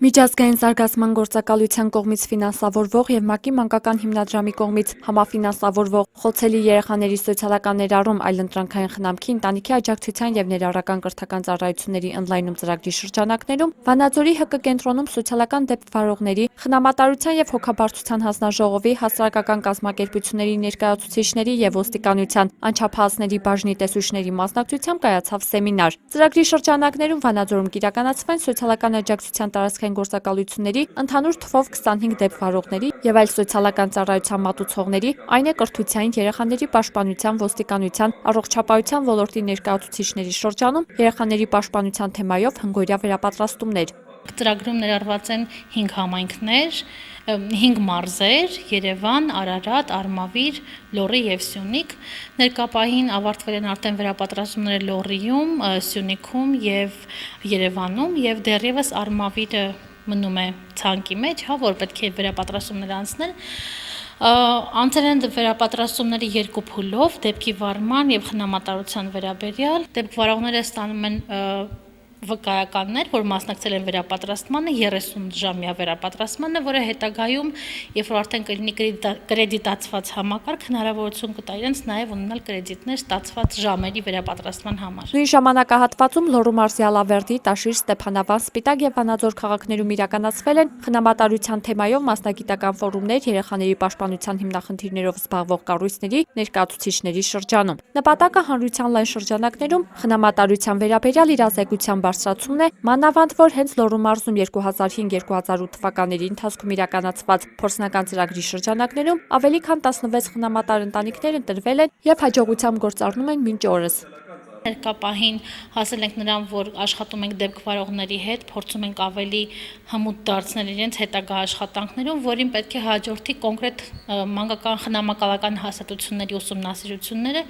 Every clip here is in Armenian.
Միջազգային զարգացման գործակալության կողմից ֆինանսավորվող և ՄԱԿ-ի մանկական հիմնադրամի կողմից համաֆինանսավորվող «Խոցելի երեխաների սոցիալական ներառում, այլընտրանքային խնամքի, ընտանիքի աջակցության և ներառական կրթական ծառայությունների ընդլայնում» ծրագրի շրջանակներում Վանաձորի ՀԿ կենտրոնում սոցիալական դեպք վարողների, խնամատարության և հոգաբարձության հանձնաժողովի, հասարակական կազմակերպությունների ներկայացուցիչների և ոստիկանության անչափահասների բաժնի տեսուչների մասնակցությամբ կայացավ սեմինար։ Ծրագրի շրջանակներում Վանաձորում կիրականացվեն սոցիալական աջակցության տարածքային գործակալությունների, ընդհանուր թվով 25 դեպք վարողների և այլ սոցիալական ծառայության մատուցողների, այն է կրթության, երեխաների պաշտպանության, ոստիկանության, առողջապահության ոլորտի ներկայացուցիչների շրջանում երեխաների պաշտպանության թեմայով հնգօրյա վերապատրաստումներ։ Ծրագրում ներառված են 5 համայնքներ, 5 մարզեր՝ Երևան, Արարատ, Արմավիր, Լոռի և Սյունիք։ Ներկա պահին ավարտվել են արդեն վերապատրաստումները Լոռիում, Սյունիքում և Երևանում, և դեռևս Արմավիրը մնում է ցանկի մեջ, որ պետք է վերապատրաստումներ անցնել։ Անցել են վերապատրաստումների 2 փուլով՝ դեպքի վարման և խնամատարության վերաբերյալ։ Դեպք վարողները ստանում են վկայականներ, որ մասնակցել են վերապատրաստմանը, 30-ժամյա վերապատրաստմանը, որը հետագայում, երբ որ արդեն կլինի կրեդիտացված համակարգ, հնարավորություն կտա իրենց նաև ունենալ կրեդիտներ ստացված ժամերի վերապատրաստման համար։ Նույն ժամանակահատվածում Լոռու մարզի Ալավերդի, Տաշիր, Ստեփանավան, Սպիտակ և Վանաձոր քաղաքներում իրականացվել են խնամատարության թեմայով մասնագիտական ֆորումներ երեխաների պաշտպանության հիմնախնդիրներով զբաղվող կառույցների ներկայացուցիչների շրջանում։ Նպատակը հանրության լայն շրջանակներում խնամատարության վերաբերյալ իրազեկության բարձրացումն է, մանավանդ որ հենց Լոռու մարզում 2005-2008 թվականների ընթացքում իրականացված փորձնական ծրագրի շրջանակներում ավելի քան 16 խնամատար ընտանիքներ ընտրվել են և հաջողությամբ գործառնում են մինչ օրս։ Ներկա պահին հասել ենք նրան, որ աշխատում ենք դեպք վարողների հետ, փորձում ենք ավելի հմուտ դարձնել իրենց հետագա աշխատանքներում, որին պետք է հաջորդի կոնկրետ մանկական խնամակալական հաստատությունների ուսումնասիրությունները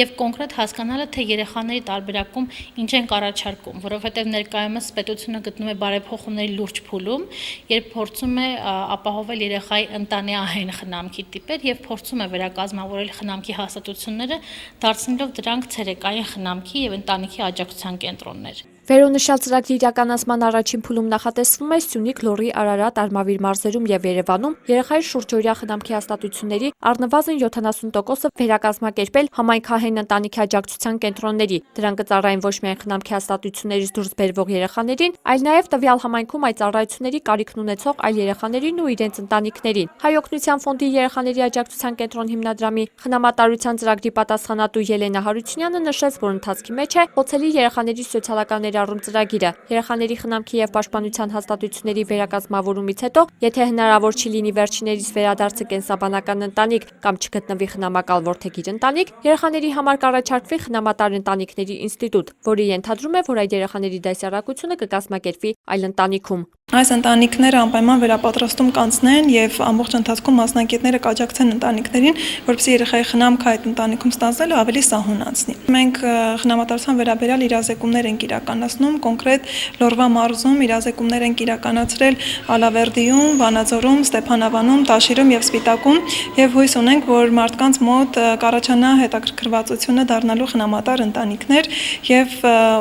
և կոնկրետ հասկանալը, թե երեխաների տարբերակում ինչ ենք առաջարկում, որովհետև ներկայումս պետությունը գտնում է բարեփոխումների լուրջ փուլում, երբ փորձում է ապահովել երեխայի ընտանեահեն խնամքի տիպեր և փորձում է վերակազմավորել խնամքի հաստատությունները, դարձնելով դրանք ցերեկային խնամքի և ընտանիքի աջակցության կենտրոններ։ Վերոնշյալ ծրագրի իրականացման առաջին փուլում նախատեսվում է Սյունիք, Լոռի, Արարատ, Արմավիր մարզերում և Երևանում երեխայի շուրջօրյա խնամքի հաստատությունների առնվազն 70%-ը վերակազմակերպել համայնքահեն ընտանիքի աջակցության կենտրոնների։ Դրանք կծառայեն ոչ միայն խնամքի հաստատություններից դուրս բերվող երեխաներին, այլ նաև տվյալ համայնքում այդ ծառայությունների կարիքն ունեցող այլ երեխաներին ու իրենց ընտանիքներին։ Հայ օգնության ֆոնդի երեխաների աջակցության կենտրոն հիմնադրամի խնամատարության ծրագրի պատասխանատու Ելենա Հարությունյանը նշեց, որ ընթացքի մեջ է խոցելի երեխաների սոցիալական ներառում ծրագիրը։ Երեխաների խնամքի և պաշտպանության հաստատությունների վերակազմավորումից հետո, եթե հնարավոր չի լինի վերջիններիս վերադարձը կենսաբանական ընտանիք կամ չգտնվի խնամակալ որդեգիր ընտանիք, երեխաների համար կառաջարկվի խնամատար ընտանիքների ինստիտուտ, որը ենթադրում է, որ այդ երեխաների դասյարակությունը կկազմակերպվի այլ ընտանիքում։ Այս ընտանիքները անպայման վերապատրաստում կանցնեն և ամբողջ ընթացքում մասնագետները կաջակցեն ընտանիքներին, որպեսզի երեխայի խնամքը այդ ընտանիքում ստանձնելը ավելի սահունացնի։ Մենք խնամատարության վերաբերյալ իրազեկումներ ենք իրականացնում, կոնկրետ Լոռվա մարզում իրազեկումներ ենք իրականացրել Ալավերդիում, Վանաձորում, Ստեփանավանում, Տաշիրում և Սպիտակում և հույս ունենք, որ մարդկանց մոտ կառաջանա հետաքրքրվածությունը դառնալու խնամատար ընտանիքներ և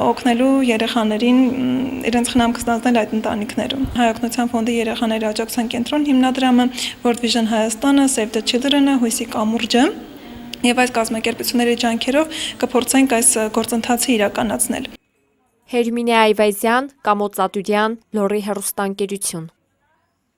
օգնելու երեխաներին իրենց խնամքը ստանձնել այդ ընտանիքներում։ Հայ օգնության ֆոնդի երեխաների աջակցության կենտրոն հիմնադրամը, World Vision Հայաստանը, Save the Children-ը, Հույսի կամուրջը և այս կազմակերպությունների ջանքերով կփորձենք այս գործընթացը իրականացնել։ Հերմինե Այվազյան, Կամո Ծատուրյան, Լոռի հեռուստաընկերություն։